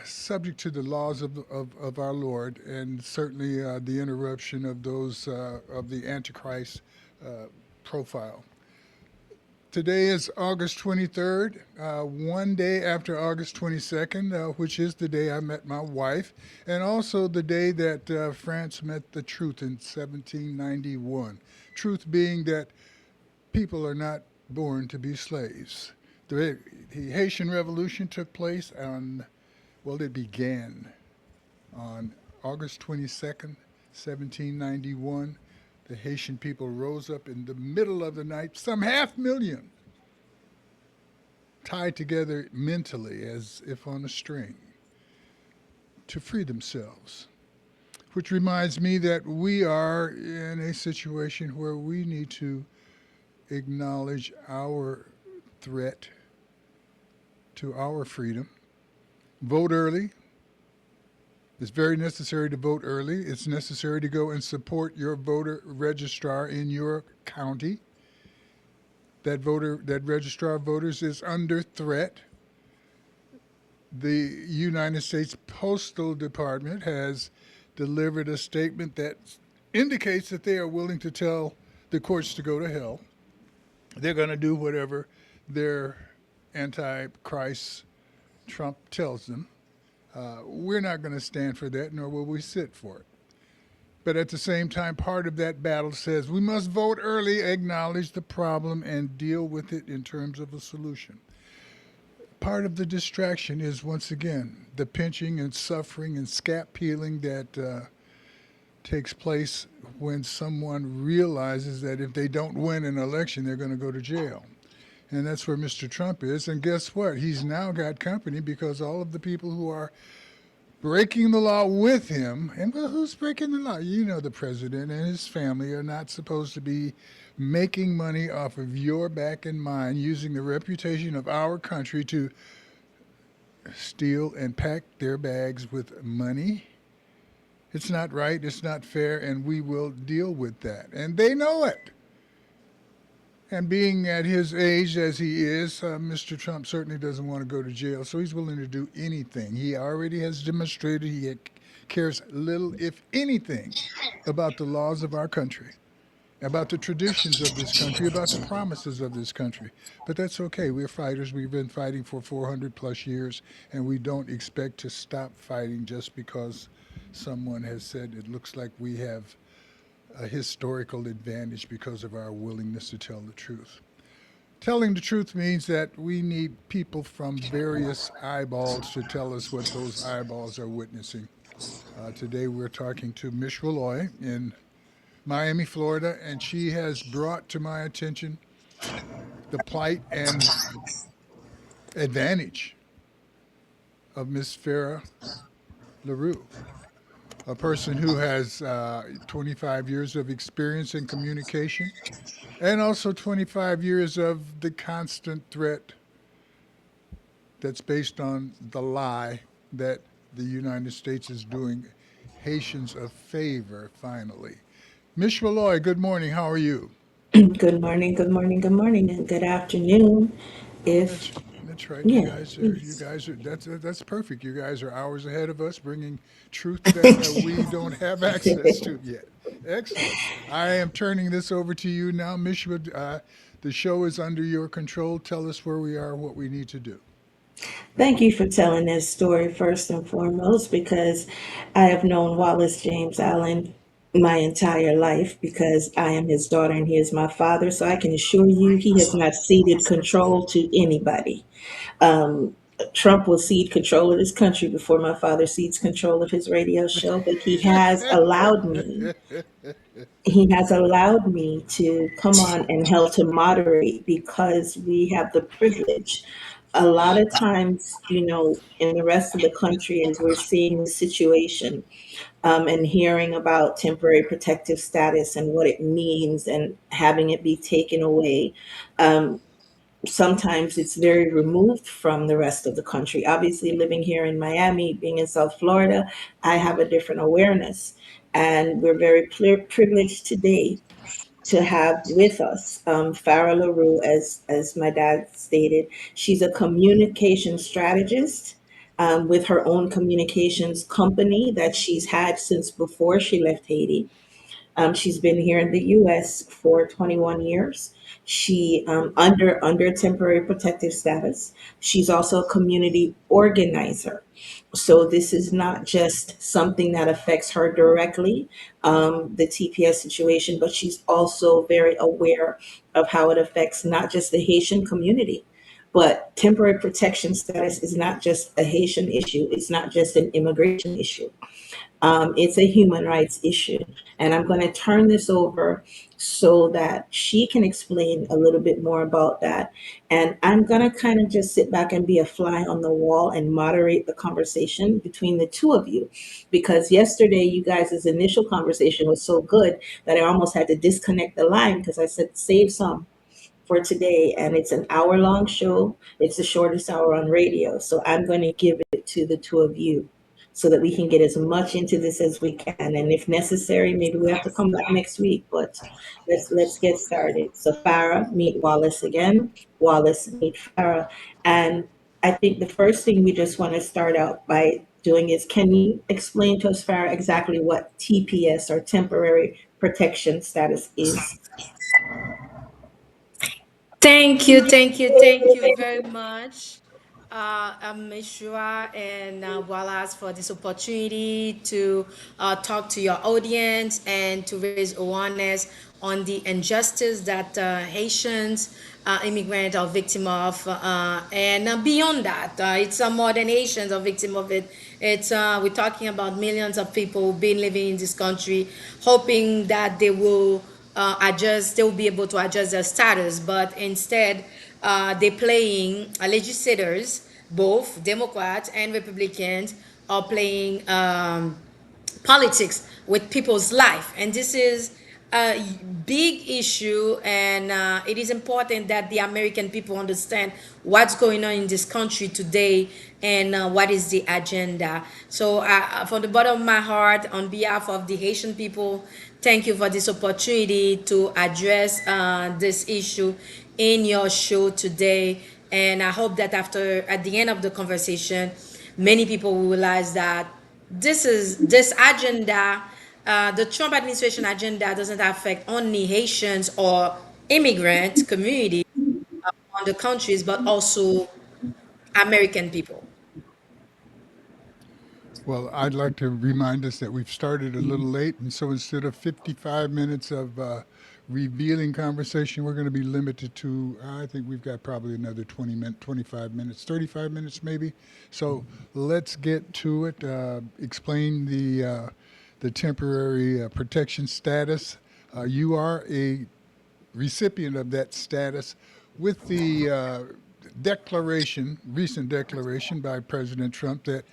subject to the laws of our Lord, and certainly the interruption of those of the Antichrist uh, profile. Today is August 23rd, one day after August 22nd, which is the day I met my wife, and also the day that France met the truth in 1791. Truth being that people are not born to be slaves. The Haitian Revolution took place on, well, it began on August 22nd, 1791. The Haitian people rose up in the middle of the night, some half million, tied together mentally as if on a string, to free themselves. Which reminds me that we are in a situation where we need to acknowledge our threat to our freedom. Vote early. It's very necessary to vote early. It's necessary to go and support your voter registrar in your county. That registrar of voters is under threat. The United States Postal Department has delivered a statement that indicates that they are willing to tell the courts to go to hell. They're going to do whatever their anti-Christ Trump tells them. We're not going to stand for that, nor will we sit for it. But at the same time, part of that battle says we must vote early, acknowledge the problem, and deal with it in terms of a solution. Part of the distraction is, once again, the pinching and suffering and scalp peeling that takes place when someone realizes that if they don't win an election, they're going to go to jail. And that's where Mr. Trump is. And guess what? He's now got company because all of the people who are breaking the law with him, and well, who's breaking the law? You know, the president and his family are not supposed to be making money off of your back and mine, using the reputation of our country to steal and pack their bags with money. It's not right, it's not fair, and we will deal with that. And they know it. And being at his age as he is, Mr. Trump certainly doesn't want to go to jail, so he's willing to do anything. He already has demonstrated he cares little, if anything, about the laws of our country, about the traditions of this country, about the promises of this country. But that's okay. We're fighters. We've been fighting for 400 plus years, and we don't expect to stop fighting just because someone has said it looks like we have a historical advantage because of our willingness to tell the truth. Telling the truth means that we need people from various eyeballs to tell us what those eyeballs are witnessing. Today we're talking to Mish Rolloy in Miami, Florida, and she has brought to my attention the plight and advantage of Miss Farah LaRue, a person who has 25 years of experience in communication and also 25 years of the constant threat that's based on the lie that the United States is doing Haitians a favor, finally. Miss Malloy, good morning. How are you? Good morning, good morning, good morning, and good afternoon. If, That's right. You yeah, guys are you yes. guys are that's perfect. You guys are hours ahead of us, bringing truth that we don't have access to yet. Excellent. I am turning this over to you now, Mishra. The show is under your control. Tell us where we are, what we need to do. Thank you for telling this story first and foremost, because I have known Wallace James Allen my entire life because I am his daughter and he is my father. So I can assure you he has not ceded control to anybody. Um, Trump will cede control of this country before my father cedes control of his radio show, but he has allowed me to come on and help to moderate because we have the privilege. A lot of times, in the rest of the country, as we're seeing the situation and hearing about temporary protective status and what it means and having it be taken away, um, sometimes it's very removed from the rest of the country. Obviously, living here in Miami, being in South Florida, I have a different awareness. And we're very privileged today to have with us Farah LaRue, as my dad stated. She's a communication strategist. with her own communications company that she's had since before she left Haiti. She's been here in the U.S. for 21 years. She under temporary protective status. She's also a community organizer. So this is not just something that affects her directly, the TPS situation, but she's also very aware of how it affects not just the Haitian community, but temporary protection status is not just a Haitian issue. It's not just an immigration issue. It's a human rights issue. And I'm going to turn this over so that she can explain a little bit more about that. And I'm going to kind of just sit back and be a fly on the wall and moderate the conversation between the two of you. Because yesterday, you guys' initial conversation was so good that I almost had to disconnect the line because I said, save some for today, and it's an hour long show. It's the shortest hour on radio. So I'm going to give it to the two of you so that we can get as much into this as we can. And if necessary, maybe we have to come back next week, but let's get started. So Farah, meet Wallace again. Wallace, meet Farah. And I think the first thing we just want to start out by doing is, can you explain to us, Farah, exactly what TPS or temporary protection status is? Thank you very much, Mishra and Wallace, for this opportunity to talk to your audience and to raise awareness on the injustice that Haitians, immigrants, are victim of, and beyond that, it's more than Haitians are victim of it. It's we're talking about millions of people been living in this country, hoping that they will adjust, they will be able to adjust their status, but instead, they're playing legislators, both Democrats and Republicans, are playing politics with people's life, and this is a big issue, and it is important that the American people understand what's going on in this country today and what is the agenda. So from the bottom of my heart, on behalf of the Haitian people, thank you for this opportunity to address this issue in your show today, and I hope that after, at the end of the conversation, many people will realize that this agenda, the Trump administration agenda, doesn't affect only Haitians or immigrant community on the countries, but also American people. Well, I'd like to remind us that we've started a little late, and so instead of 55 minutes of revealing conversation, we're going to be limited to, I think we've got probably another 25 minutes, 35 minutes maybe. So let's get to it. Explain the temporary protection status. You are a recipient of that status with the recent declaration by President Trump that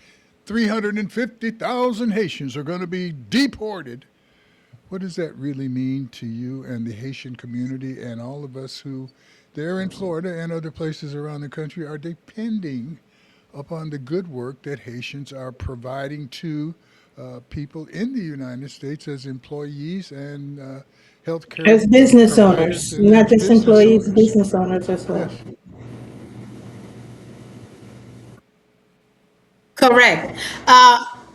350,000 Haitians are going to be deported. What does that really mean to you and the Haitian community and all of us who, there in Florida and other places around the country, are depending upon the good work that Haitians are providing to people in the United States as employees and healthcare As business providers owners, and not as just business employees, owners. business owners as well. Yes. Correct.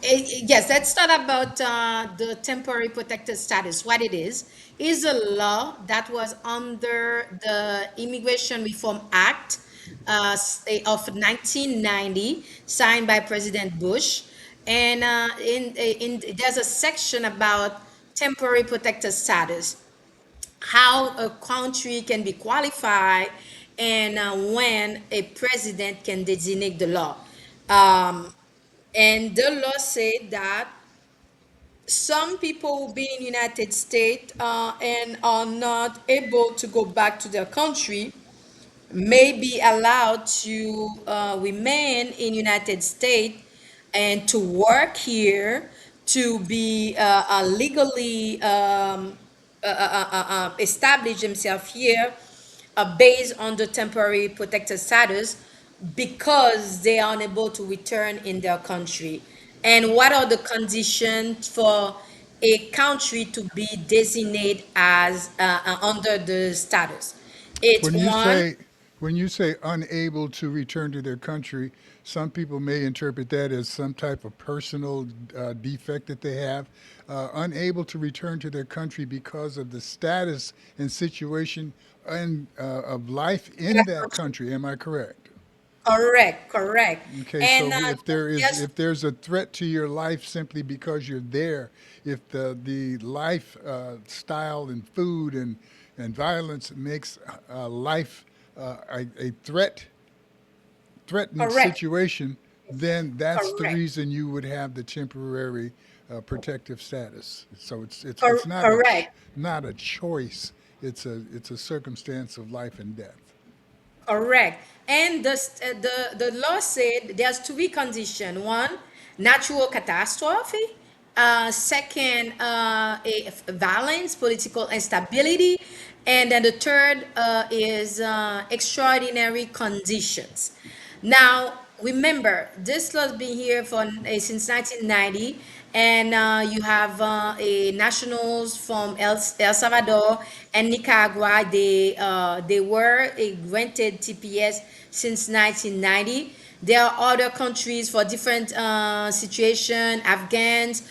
Yes, let's start about the temporary protected status. What it is a law that was under the Immigration Reform Act of 1990, signed by President Bush. And there's a section about temporary protected status, how a country can be qualified, and when a president can designate the law. Um, and the law said that some people will be in United States and are not able to go back to their country may be allowed to remain in United States and to work here, to be legally establish themselves here based on the temporary protected status, because they are unable to return in their country. And what are the conditions for a country to be designated as under the status? It's When you one. say when you say unable to return to their country, some people may interpret that as some type of personal defect that they have. Unable to return to their country because of the status and situation of life in That that country. country. Am I correct? Correct, correct. Okay, And so yes, if there's a threat to your life simply because you're there, if the life style and food and violence makes life a threatened correct, situation, then that's the correct, reason you would have the temporary protective status. So it's correct. not a choice. It's a circumstance of life and death. Correct. And the law said there's three conditions. One, natural catastrophe. Second, violence, political instability. And then the third is extraordinary conditions. Now, remember, this law's been here for since 1990, and you have a nationals from El Salvador and Nicaragua. They were granted TPS since 1990. There are other countries for different situation, Afghans,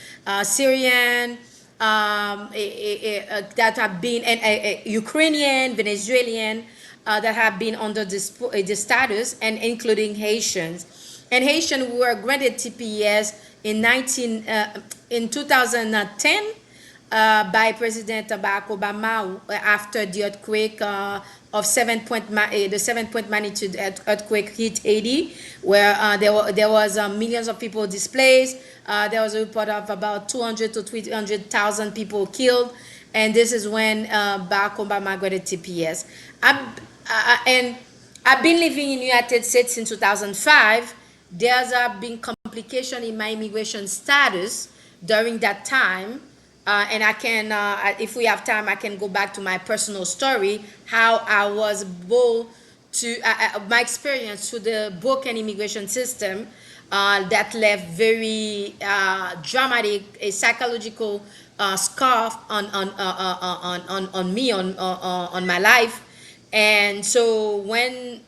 Syrian, that have been, and Ukrainian, Venezuelan, that have been under this status, and including Haitians. And Haitian were granted TPS in 2010 by President Barack Obama after the earthquake of the 7 point magnitude earthquake hit Haiti, where there was millions of people displaced. There was a report of about 200 to 300,000 people killed, and this is when Barack Obama got a TPS. And I've been living in the United States since 2005. There's been complication in my immigration status during that time. And I can, if we have time, I can go back to my personal story, how I was able to, my experience to the broken immigration system that left very dramatic, a psychological scar on me, on my life. And so when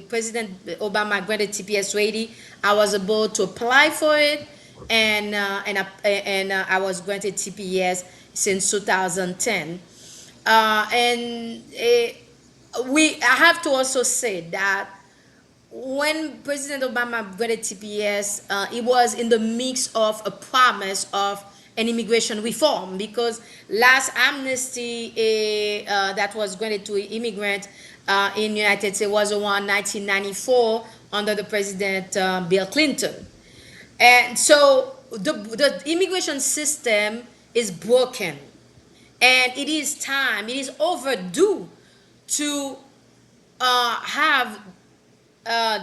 President Obama granted TPS ready, I was able to apply for it, and I was granted TPS since 2010. And I have to also say that when President Obama granted TPS, it was in the mix of a promise of an immigration reform, because last amnesty that was granted to immigrants in United States was around 1994 under the President Bill Clinton. And so the immigration system is broken, and it is time, it is overdue to have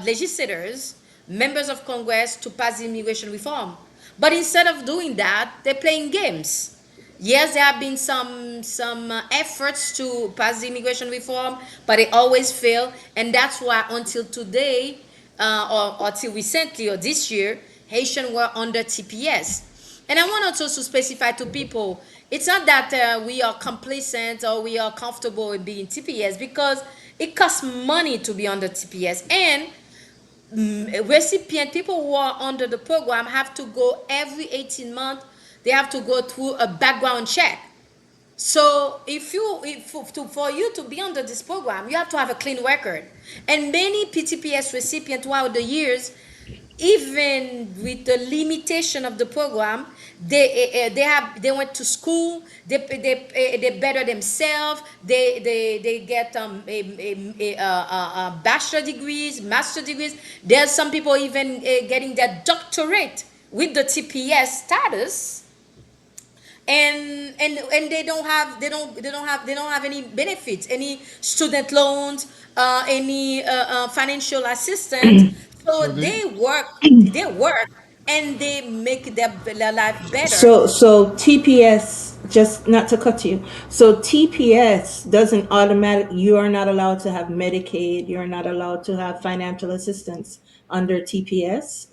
legislators, members of Congress, to pass immigration reform. But instead of doing that, they're playing games. Yes, there have been some efforts to pass the immigration reform, but they always fail, and that's why until today, or till recently or this year, Haitian were under TPS. And I want also to specify to people, it's not that we are complacent or we are comfortable with being TPS, because it costs money to be under TPS, and recipient people who are under the program have to go every 18 months. They have to go through a background check. So for you to be under this program, you have to have a clean record. And many PTPS recipients throughout the years, even with the limitation of the program, they went to school, they better themselves, they get bachelor degrees, master degrees. There's some people even getting their doctorate with the TPS status, and they don't have any benefits, any student loans, any financial assistance. So So the they work and they make their life better. So TPS, just not to cut you. So TPS doesn't automatic. You are not allowed to have Medicaid. You're not allowed to have financial assistance under TPS.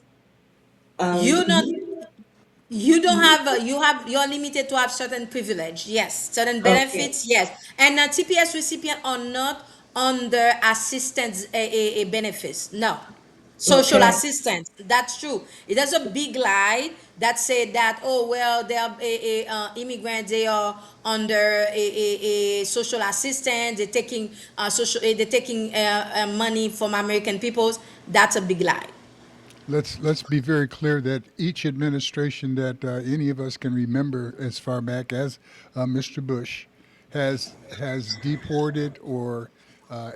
Um, You don't you don't have you're limited to have certain privilege, yes, certain okay. benefits, yes, and TPS recipient are not under assistance benefits. No. Social Okay. assistance. That's true. It is a big lie that say that, oh well, they are immigrants. They are under a social assistance. They're taking they're taking money from American peoples. That's a big lie. Let's be very clear that each administration that any of us can remember as far back as Mr. Bush has deported or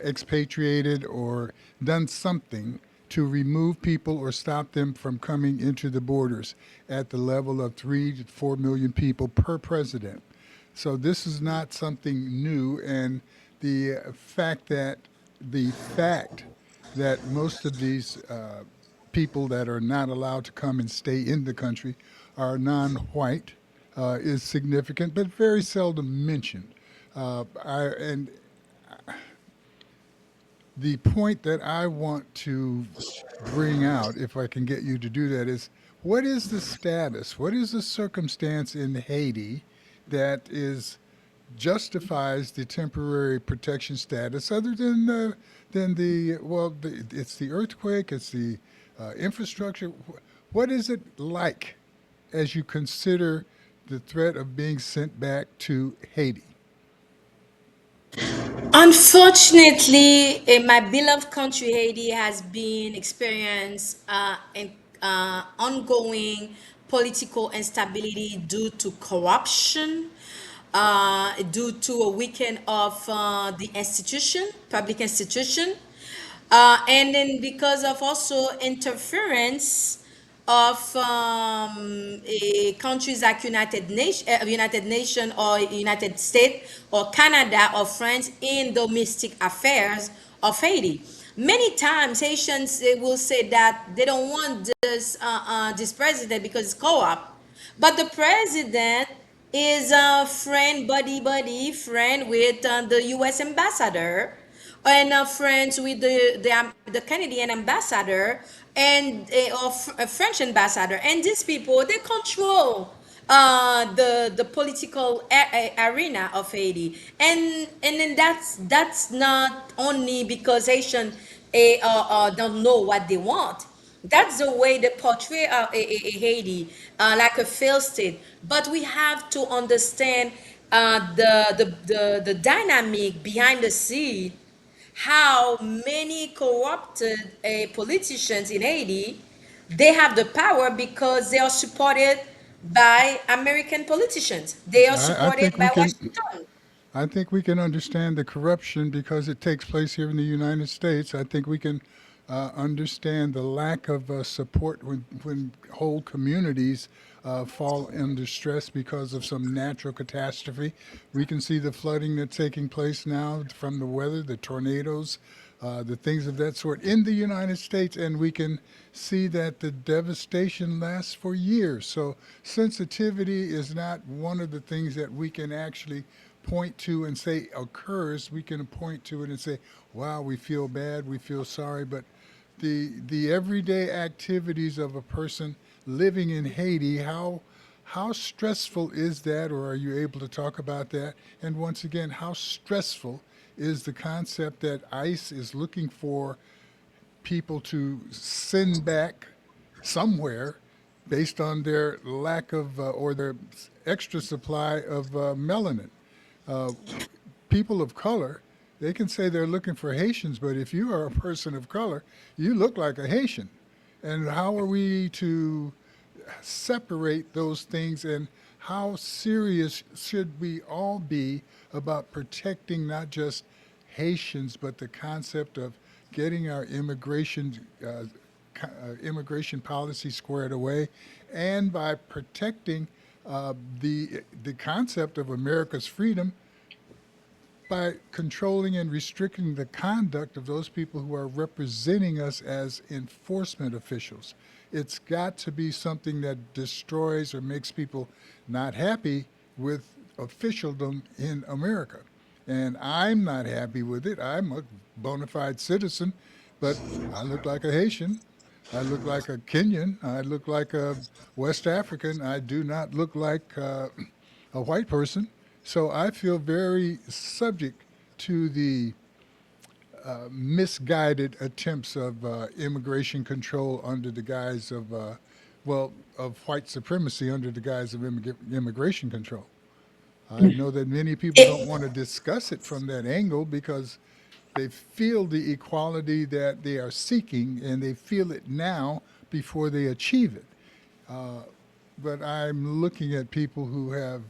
expatriated or done something to remove people or stop them from coming into the borders at the level of 3 to 4 million people per president. So this is not something new, and the fact that most of these people that are not allowed to come and stay in the country are non-white is significant, but very seldom mentioned. And the point that I want to bring out, if I can get you to do that, is what is the status? What is the circumstance in Haiti that is justifies the temporary protection status, other than it's the earthquake, it's the infrastructure. What is it like as you consider the threat of being sent back to Haiti? Unfortunately, my beloved country Haiti has been experienced ongoing political instability due to corruption, due to a weakening of the institution, public institution, and then because of also interference of a countries like United Nation or United States or Canada or France in domestic affairs of Haiti. Many times Haitians will say that they don't want this president because it's co-op, but the president is a friend, buddy friend with the U.S. ambassador and friends with the Canadian ambassador and a French ambassador. And these people, they control the political arena of Haiti. And then that's not only because Haitian don't know what they want. That's the way they portray Haiti like a failed state. But we have to understand the dynamic behind the scene, how many corrupted politicians in Haiti, they have the power because they are supported by American politicians. They are I supported think we by can. Washington. I think we can understand the corruption because it takes place here in the United States. I think we can understand the lack of support when whole communities fall under stress because of some natural catastrophe. We can see the flooding that's taking place now from the weather, the tornadoes, the things of that sort in the United States, and we can see that the devastation lasts for years. So sensitivity is not one of the things that we can actually point to and say occurs. We can point to it and say, wow, we feel bad, we feel sorry, but the everyday activities of a person living in Haiti, how stressful is that, or are you able to talk about that? And once again, how stressful is the concept that ICE is looking for people to send back somewhere based on their lack of or their extra supply of melanin? Uh, People of color, they can say they're looking for Haitians, but if you are a person of color, you look like a Haitian. And how are we to separate those things, and how serious should we all be about protecting not just Haitians, but the concept of getting our immigration policy squared away, and by protecting the concept of America's freedom by controlling and restricting the conduct of those people who are representing us as enforcement officials. It's got to be something that destroys or makes people not happy with officialdom in America. And I'm not happy with it. I'm a bona fide citizen, but I look like a Haitian. I look like a Kenyan. I look like a West African. I do not look like a white person. So I feel very subject to the misguided attempts of immigration control under the guise of, well, of white supremacy under the guise of immigration control. I know that many people don't want to discuss it from that angle because they feel the equality that they are seeking and they feel it now before they achieve it. But I'm looking at people who have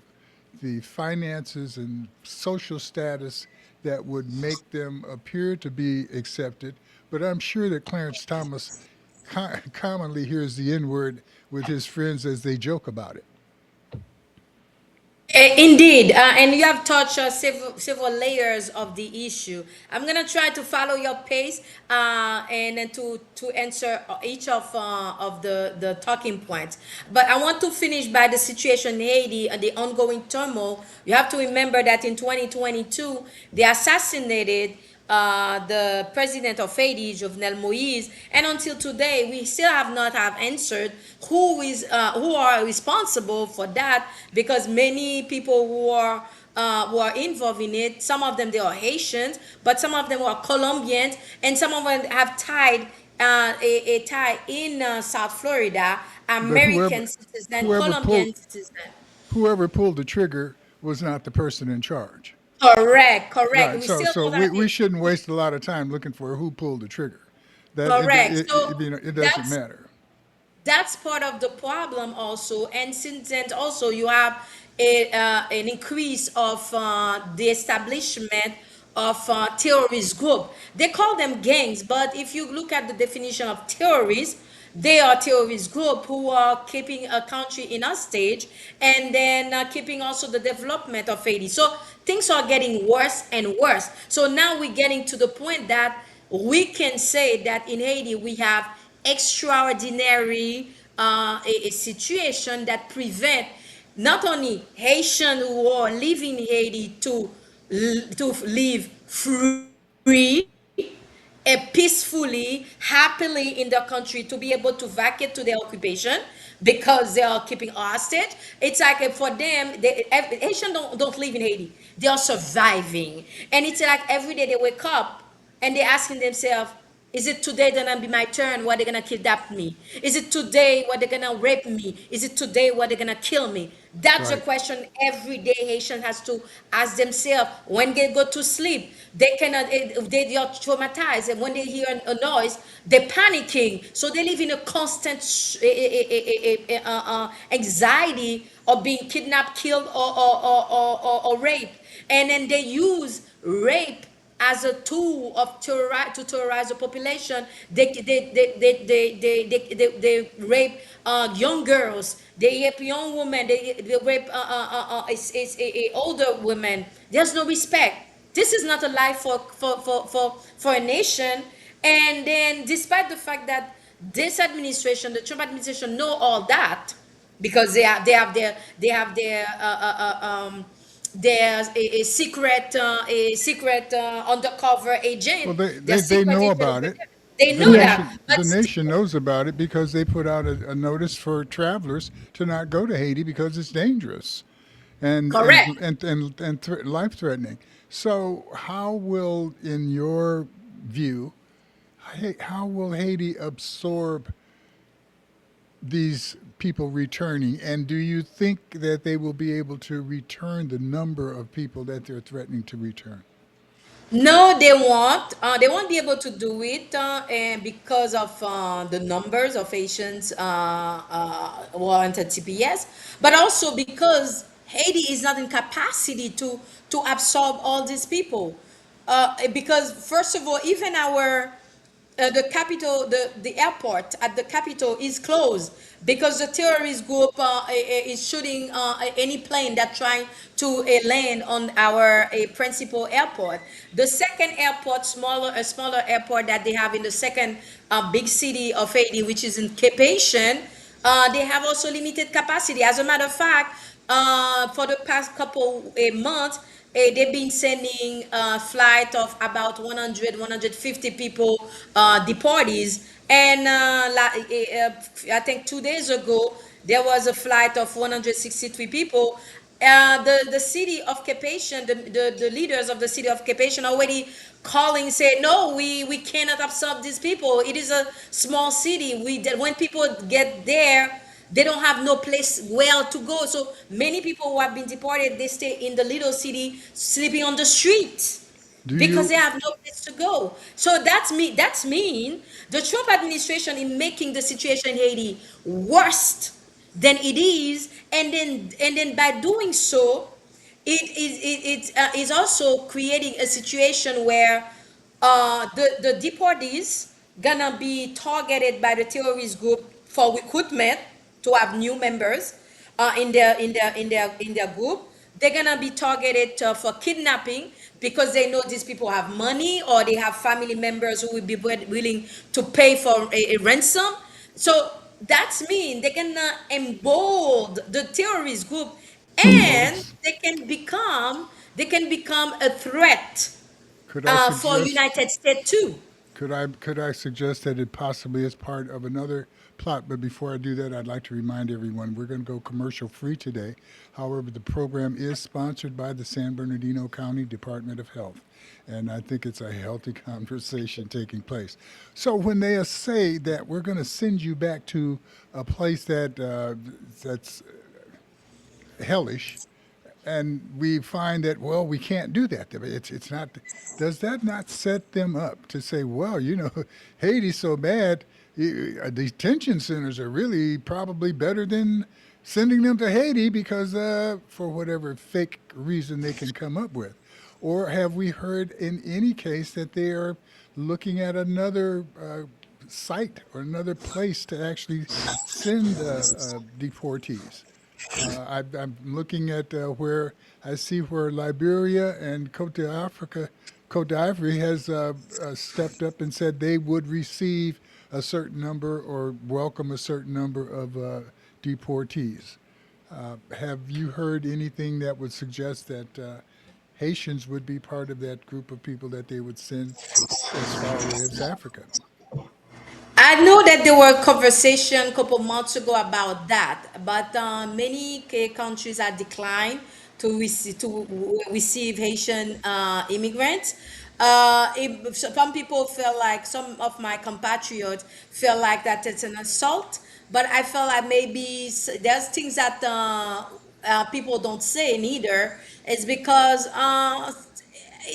the finances and social status that would make them appear to be accepted. But I'm sure that Clarence Thomas commonly hears the N word with his friends as they joke about it. Indeed, and you have touched several layers of the issue. I'm gonna try to follow your pace and then to answer each of the talking points. But I want to finish by the situation in Haiti and the ongoing turmoil. You have to remember that in 2022 they assassinated the president of Haiti, Jovenel Moise, and until today we still have not have answered who are responsible for that, because many people who are involved in it, some of them they are Haitians, but some of them are Colombians, and some of them have tied a tie in South Florida, But American citizen, whoever pulled Colombian citizen. whoever pulled the trigger was not the person in charge. Correct, correct. Right. We So still so don't we, have we shouldn't waste a lot of time looking for who pulled the trigger. That correct. So it doesn't that's matter. that's part of the problem also, and since then also you have an increase of the establishment of terrorist group. They call them gangs, but if you look at the definition of terrorists, they are terrorist group who are keeping a country in a stage, and then keeping also the development of Haiti. So things are getting worse and worse. So now we're getting to the point that we can say that in Haiti we have extraordinary a situation that prevent not only Haitian who are living in Haiti to live free, peacefully, happily in their country, to be able to vacate to their occupation because they are keeping hostage. It's like for them, Haitian don't live in Haiti. They are surviving. And it's like every day they wake up and they're asking themselves, is it today gonna be my turn where they're gonna kidnap me? Is it today where they're gonna rape me? Is it today where they're gonna kill me? That's the Right. question every day Haitian has to ask themselves when they go to sleep. They cannot, they are traumatized, and when they hear a noise, they're panicking. So they live in a constant anxiety of being kidnapped, killed, or raped. And then they use rape as a tool of to terrorize the population. They rape young girls. They rape young women. They rape older women. There's no respect. This is not a life for a nation. And then, despite the fact that this administration, the Trump administration, know all that, because they have there's a secret undercover Well, agent. they There's they secret know agent about over it. there. They The know Yeah. that, nation but the nation knows about it because they put out a notice for travelers to not go to Haiti because it's dangerous and correct. life threatening. So how will, in your view, how will Haiti absorb these people returning? And do you think that they will be able to return the number of people that they're threatening to return? No, they won't. They won't be able to do it, and because of the numbers of Haitians warranted TPS, but also because Haiti is not in capacity to absorb all these people. Because first of all, even our the capital, the airport at the capital is closed because the terrorist group is shooting any plane that trying to land on our principal airport. The second airport, a smaller airport that they have in the second big city of Haiti, which is in Cape Haitian, they have also limited capacity. As a matter of fact, for the past couple months, they've been sending a flight of about 100, 150 people, deportees. And I think 2 days ago, there was a flight of 163 people. the city of Capation, the leaders of the city of Capation already calling, say, no, we cannot absorb these people. It is a small city. When people get there, they don't have no place where to go. So many people who have been deported, they stay in the little city, sleeping on the street Do because you they have no place to go. So that's mean the Trump administration in making the situation in Haiti worse than it is, and then by doing so, it is also creating a situation where the deportees gonna be targeted by the terrorist group for recruitment to have new members in their group. They're gonna be targeted for kidnapping because they know these people have money or they have family members who will be willing to pay for a ransom. So that's mean they can embolden the terrorist group, and Wallace? they can become a threat Could I for suggest United States too. could I suggest that it possibly is part of another plot? But before I do that, I'd like to remind everyone we're going to go commercial free today. However, the program is sponsored by the San Bernardino County Department of Health, and I think it's a healthy conversation taking place. So when they say that we're going to send you back to a place that's hellish, and we find that we can't do that. It's not. Does that not set them up to say, Haiti's so bad, detention centers are really probably better than sending them to Haiti because for whatever fake reason they can come up with, or have we heard in any case that they are looking at another site or another place to actually send deportees? I'm looking at where I see where Liberia and Cote d'Ivoire has stepped up and said they would receive a certain number or welcome a certain number of deportees. Have you heard anything that would suggest that Haitians would be part of that group of people that they would send as far away as Africa? I know that there were conversation a couple months ago about that, but many countries have declined to receive Haitian immigrants. Some people feel like some of my compatriots feel like that it's an assault, but I feel like maybe there's things that people don't say neither. It's because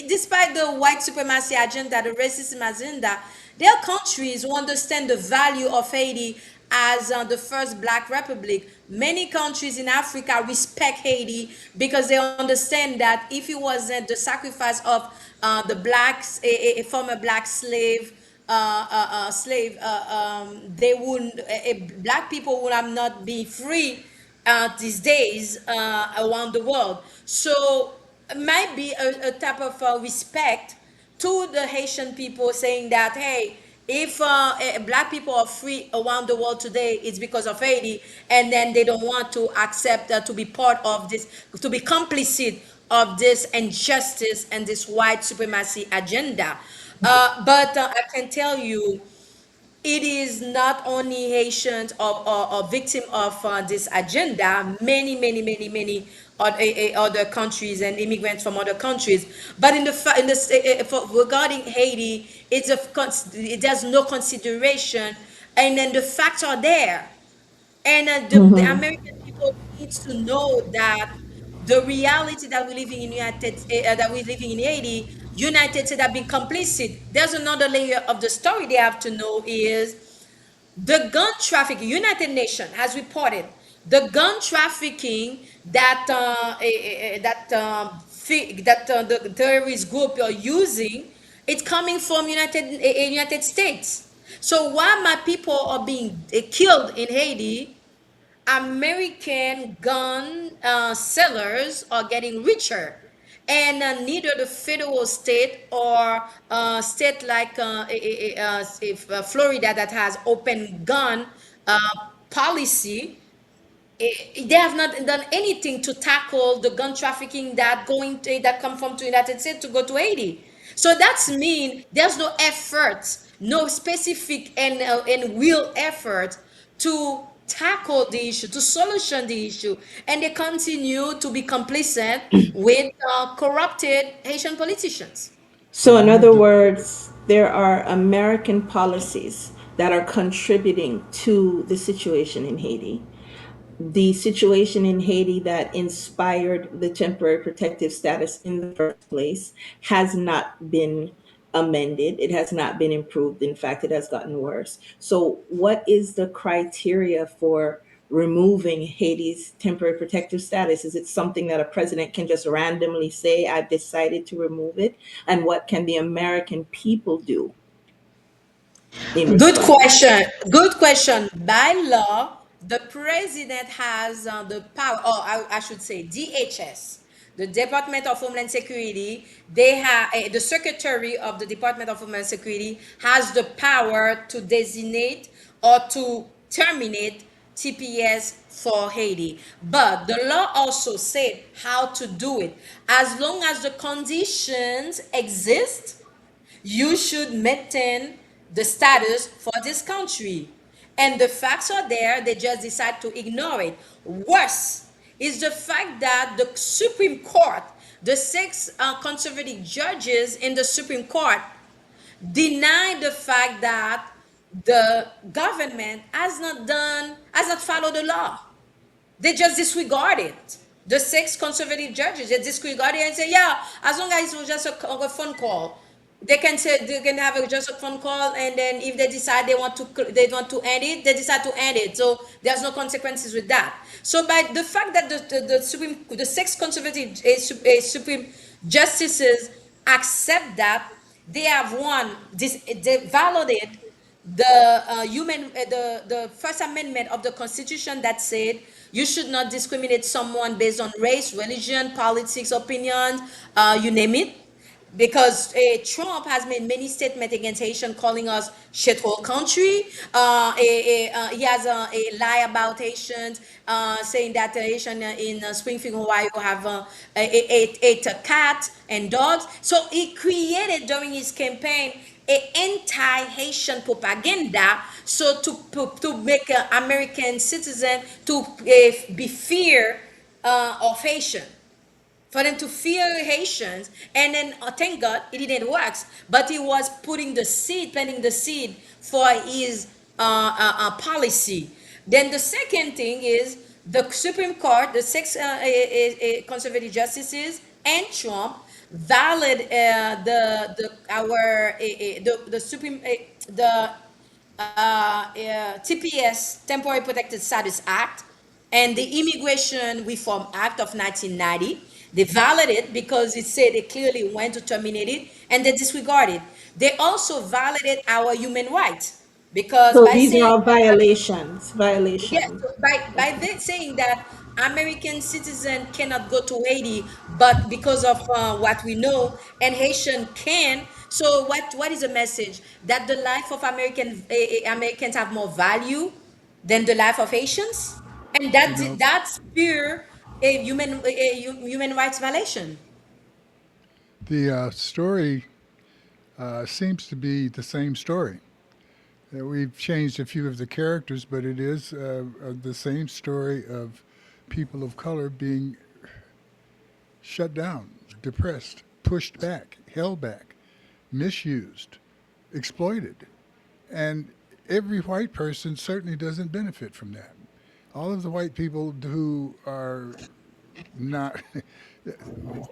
despite the white supremacy agenda, the racism agenda, there are countries who understand the value of Haiti as the first black republic. Many countries in Africa respect Haiti because they understand that if it wasn't the sacrifice of the blacks, a former black slave, they wouldn't, black people would have not been free these days around the world. So it might be a type of respect to the Haitian people, saying that, hey, if black people are free around the world today, it's because of Haiti, and then they don't want to accept to be part of this, to be complicit of this injustice and this white supremacy agenda. But I can tell you, it is not only Haitians or victim of this agenda, many other countries and immigrants from other countries. But regarding Haiti, there's no consideration, and then the facts are there. And the Hmm. American people needs to know that the reality that we're living in that we're living in Haiti, United States have been complicit. There's another layer of the story they have to know is the gun trafficking. United Nations has reported the gun trafficking that the terrorist group are using. It's coming from United States. So while my people are being killed in Haiti, American gun sellers are getting richer, and neither the federal state or state like if, Florida that has open gun uh, policy, they have not done anything to tackle the gun trafficking that come from the United States to go to Haiti. So that's mean there's no effort, no specific and real effort to tackle the issue, to solution the issue, and they continue to be complicit with corrupted Haitian politicians. So So, in one of other the words, there are American policies that are contributing to the situation in Haiti. The situation in Haiti that inspired the temporary protective status in the first place has not been amended. It has not been improved. In fact, it has gotten worse. So, what is the criteria for removing Haiti's temporary protective status? Is it something that a president can just randomly say, I've decided to remove it? And what can the American people do in Good response? question. Good question. By law, the president has the power, or I should say DHS, the Department of Homeland Security. They have the Secretary of the Department of Homeland Security has the power to designate or to terminate TPS for Haiti. But the law also said how to do it. As long as the conditions exist, you should maintain the status for this country. And the facts are there, they just decide to ignore it. Worse is the fact that the Supreme Court, the six conservative judges in the Supreme Court, deny the fact that the government has not followed the law. They just disregard it. The six conservative judges, they disregard it and say, yeah, as long as it was just a phone call, they can say they can have just a phone call, and then if they decide they want to end it, they decide to end it. So there's no consequences with that. So by the fact that the six conservative Supreme justices accept that, they have won this, they validated the First Amendment of the Constitution that said you should not discriminate someone based on race, religion, politics, opinions, you name it. Because Trump has made many statements against Haitian, calling us shithole country. He has a lie about Haitians, saying that Haitian in Springfield, Ohio, have ate a cat and dogs. So he created during his campaign a anti-Haitian propaganda, so to make American citizen to be fear of Haitian, for them to fear Haitians. And then thank God it didn't work, but he was putting the seed, planting the seed for his policy. Then the second thing is the Supreme Court, the six conservative justices and Trump valid the our the Supreme the TPS, Temporary Protected Status Act, and the Immigration Reform Act of 1990. They validated because it said they clearly went to terminate it, and they disregarded. They also validated our human rights because So by these are saying all that, violations, yes, violations. so by Okay. them saying that American citizen cannot go to Haiti, but because of what we know, and Haitian can. So what is the message? That the life of Americans have more value than the life of Haitians, and you know that's pure human rights violation. the story seems to be the same story. We've changed a few of the characters, but it is the same story of people of color being shut down, depressed, pushed back, held back, misused, exploited. And every white person certainly doesn't benefit from that. All of the white people who are not,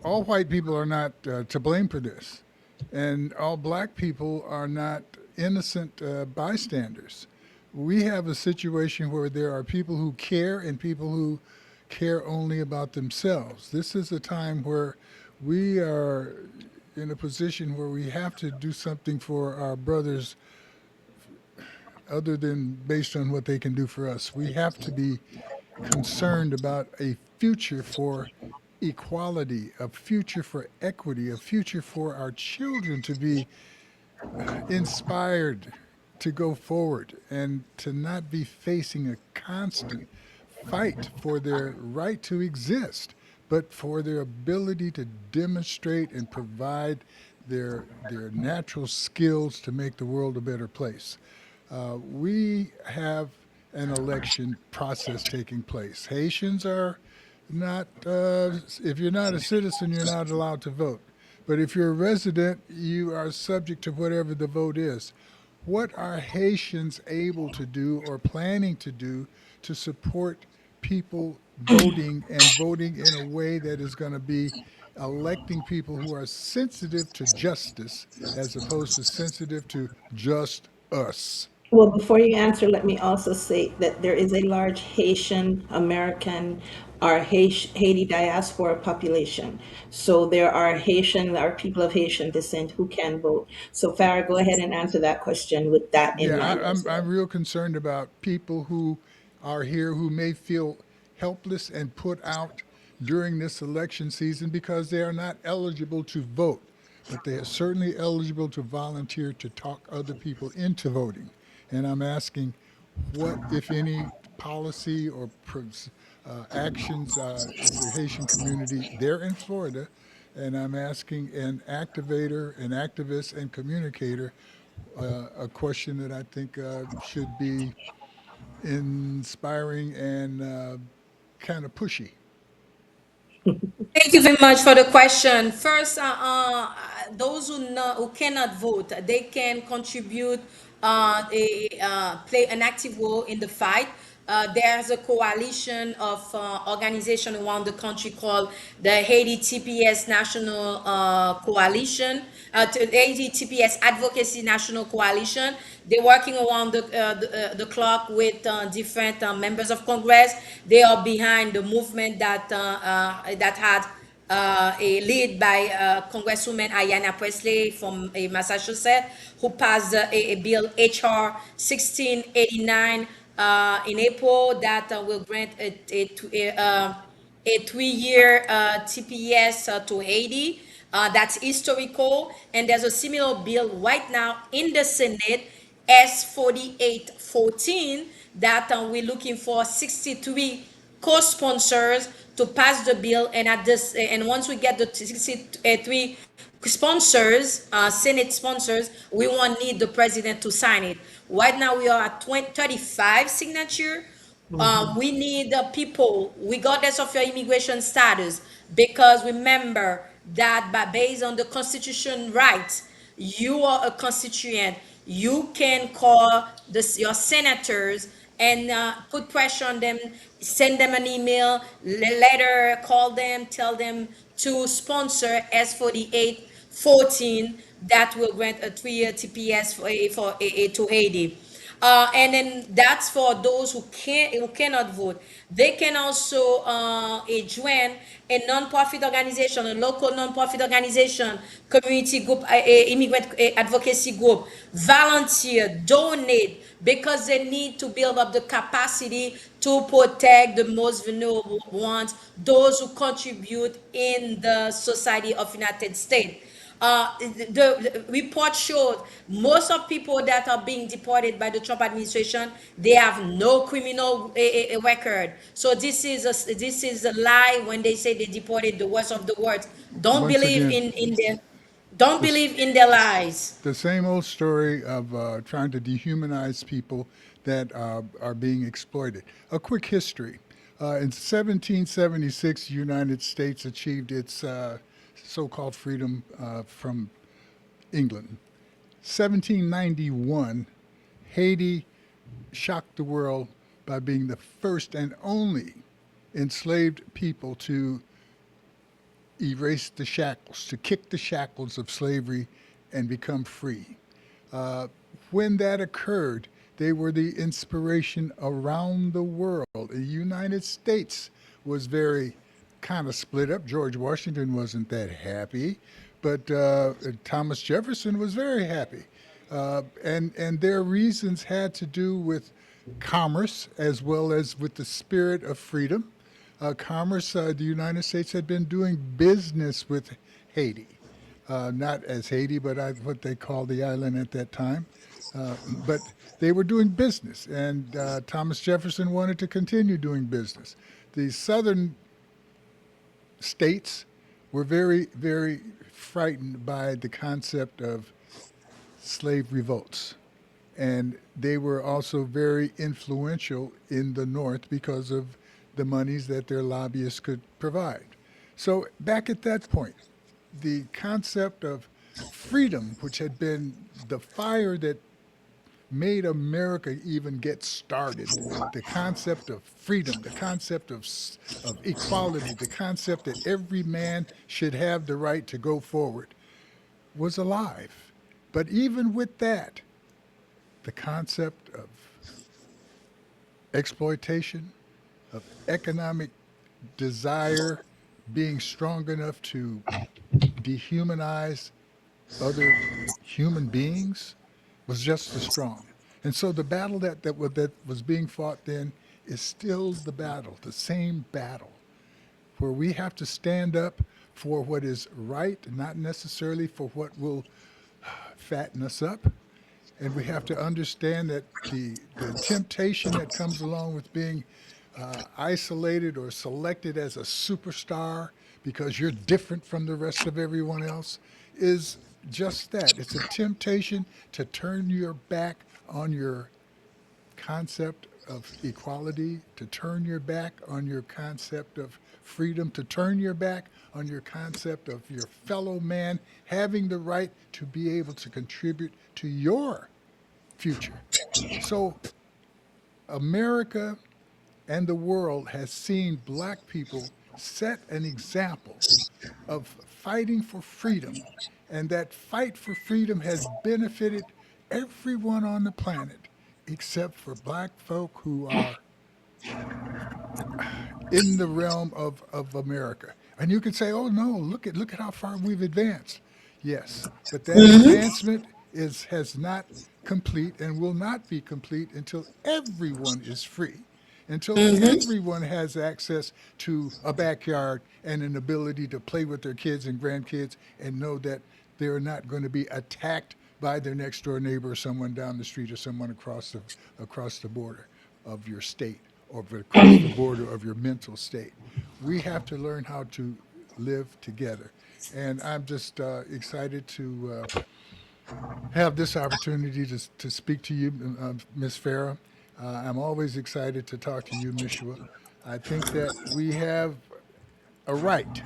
all white people are not to blame for this. And all black people are not innocent bystanders. We have a situation where there are people who care and people who care only about themselves. This is a time where we are in a position where we have to do something for our brothers other than based on what they can do for us. We have to be concerned about a future for equality, a future for equity, a future for our children to be inspired to go forward and to not be facing a constant fight for their right to exist, but for their ability to demonstrate and provide their natural skills to make the world a better place. We have an election process taking place. Haitians are not, if you're not a citizen, you're not allowed to vote. But if you're a resident, you are subject to whatever the vote is. What are Haitians able to do or planning to do to support people voting and voting in a way that is going to be electing people who are sensitive to justice as opposed to sensitive to just us? Well, before you answer, let me also say that there is a large Haitian American or Haiti diaspora population. So there are Haitian or people of Haitian descent who can vote. So Farah, go ahead and answer that question with that in Yeah, mind as I'm well. real concerned about people who are here who may feel helpless and put out during this election season because they are not eligible to vote, but they are certainly eligible to volunteer to talk other people into voting. And I'm asking, what, if any, policy or actions is the Haitian community there in Florida? And I'm asking an activator, an activist, and communicator a question that I think should be inspiring and kind of pushy. Thank you very much for the question. First, those who cannot vote, they can contribute, play an active role in the fight. There's a coalition of organizations around the country called the Haiti TPS National Coalition, Haiti TPS Advocacy National Coalition. They're working around the clock with different members of Congress. They are behind the movement that had a lead by Congresswoman Ayanna Presley from Massachusetts, who passed a bill HR 1689 in April that will grant a 3-year TPS to Haiti. That's historical. And there's a similar bill right now in the Senate, S 4814, that we're looking for 63 co-sponsors to pass the bill. And at this, and once we get the 63 sponsors, Senate sponsors, we won't need the president to sign it. Right now, we are at 35 signature. We need people, regardless of your immigration status, because remember that based on the constitution rights, you are a constituent. You can call your senators and put pressure on them, send them an email, letter, call them, tell them to sponsor S4814 that will grant a 3-year TPS to Haiti. And then that's for those who cannot vote. They can also join a non-profit organization, a local non-profit organization, community group, immigrant advocacy group, volunteer, donate, because they need to build up the capacity to protect the most vulnerable ones, those who contribute in the society of United States. The report showed most of people that are being deported by the Trump administration, they have no criminal record. So this is a lie when they say they deported the worst of the worst. Don't Once believe again, in their don't this, believe in their lies. the same old story of trying to dehumanize people that are being exploited. A quick history. In 1776, the United States achieved its so called freedom from England. 1791, Haiti shocked the world by being the first and only enslaved people to erase the shackles, to kick the shackles of slavery and become free. Uh, when that occurred, they were the inspiration around the world. The United States was very kind of split up. George Washington wasn't that happy, but Thomas Jefferson was very happy. And their reasons had to do with commerce as well as with the spirit of freedom. Commerce, the United States had been doing business with Haiti, not as Haiti, but what they called the island at that time. But they were doing business, and Thomas Jefferson wanted to continue doing business. The southern states were very, very frightened by the concept of slave revolts. And they were also very influential in the North because of the monies that their lobbyists could provide. So, back at that point, the concept of freedom, which had been the fire that made America even get started, the concept of freedom, the concept of equality, the concept that every man should have the right to go forward, was alive. But even with that, the concept of exploitation, of economic desire being strong enough to dehumanize other human beings was just as strong. And so the battle that was being fought then is still the battle, the same battle, where we have to stand up for what is right, not necessarily for what will fatten us up. And we have to understand that the temptation that comes along with being isolated or selected as a superstar because you're different from the rest of everyone else is just that. It's a temptation to turn your back on your concept of equality, to turn your back on your concept of freedom, to turn your back on your concept of your fellow man having the right to be able to contribute to your future. So, America and the world has seen black people set an example of fighting for freedom, and that fight for freedom has benefited everyone on the planet except for black folk who are in the realm of America. And you can say, oh no, look at how far we've advanced. Yes, but that advancement has not complete and will not be complete until everyone is free, until everyone has access to a backyard and an ability to play with their kids and grandkids and know that they're not going to be attacked by their next door neighbor or someone down the street or someone across the border of your state or across the border of your mental state. We have to learn how to live together. And I'm just excited to have this opportunity to speak to you, Ms. Farah. I'm always excited to talk to you, Mishua. I think that we have a right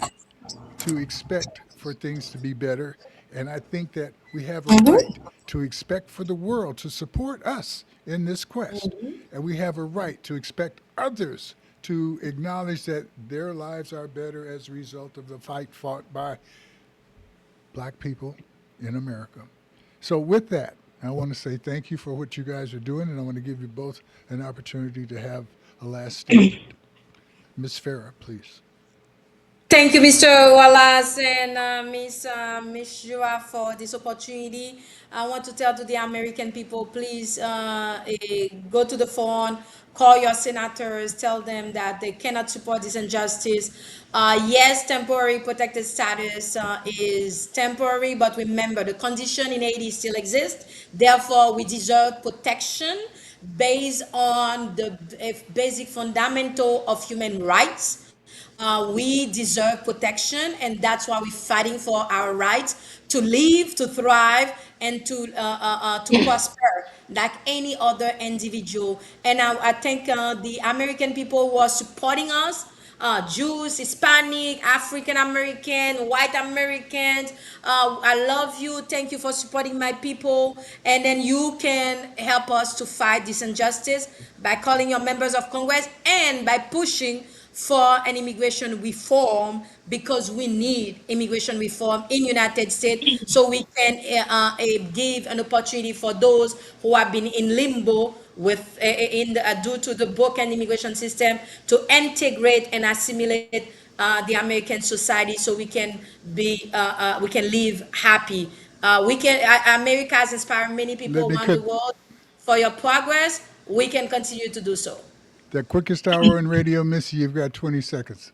to expect for things to be better. And I think that we have a right to expect for the world to support us in this quest. And we have a right to expect others to acknowledge that their lives are better as a result of the fight fought by black people in America. So, with that, I want to say thank you for what you guys are doing, and I want to give you both an opportunity to have a last statement. Miss Farah, please. Thank you, Mr. Wallace and Miss Jua for this opportunity. I want to tell to the American people, please go to the phone, call your senators, tell them that they cannot support this injustice. Yes, temporary protected status is temporary, but remember the condition in Haiti still exists. Therefore, we deserve protection based on the basic fundamental of human rights. We deserve protection, and that's why we're fighting for our rights to live, to thrive, and to prosper like any other individual. And I think the American people who are supporting us, Jews, Hispanic, African American, white Americans. I love you. Thank you for supporting my people. And then you can help us to fight this injustice by calling your members of Congress and by pushing for an immigration reform, because we need immigration reform in United States so we can give an opportunity for those who have been in limbo with due to the broken immigration system to integrate and assimilate the American society so we can live happy. America has inspired many Let people me around the cut world. For your progress, we can continue to do so. the quickest hour in radio, Missy. You've got 20 seconds.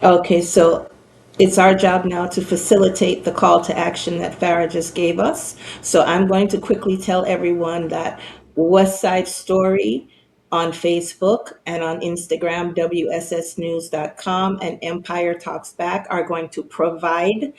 Okay, so it's our job now to facilitate the call to action that Farah just gave us. So I'm going to quickly tell everyone that West Side Story on Facebook and on Instagram, WSSnews.com, and Empire Talks Back are going to provide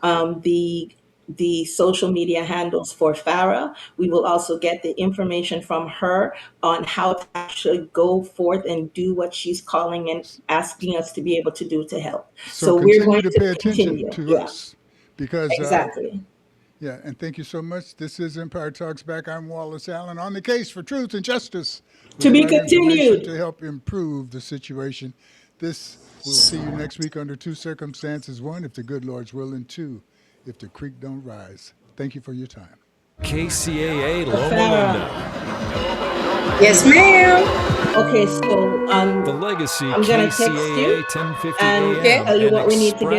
the the social media handles for Farah. We will also get the information from her on how to actually go forth and do what she's calling and asking us to be able to do to help. So So we're continue going to to pay attention continue. to Yeah, us because, exactly. yeah, and thank you so much. This is Empire Talks Back. I'm Wallace Allen on the case for truth and justice with To the be right information continued. to help improve the situation. This, we'll see you next week under two circumstances. One, if the good Lord's willing. Two, if the creek don't rise. Thank you for your time. KCAA Loma Farah. Linda. Yes, ma'am. Okay, so The Legacy I'm gonna text KCAA you 1050 and Okay. AM tell you and what we need to get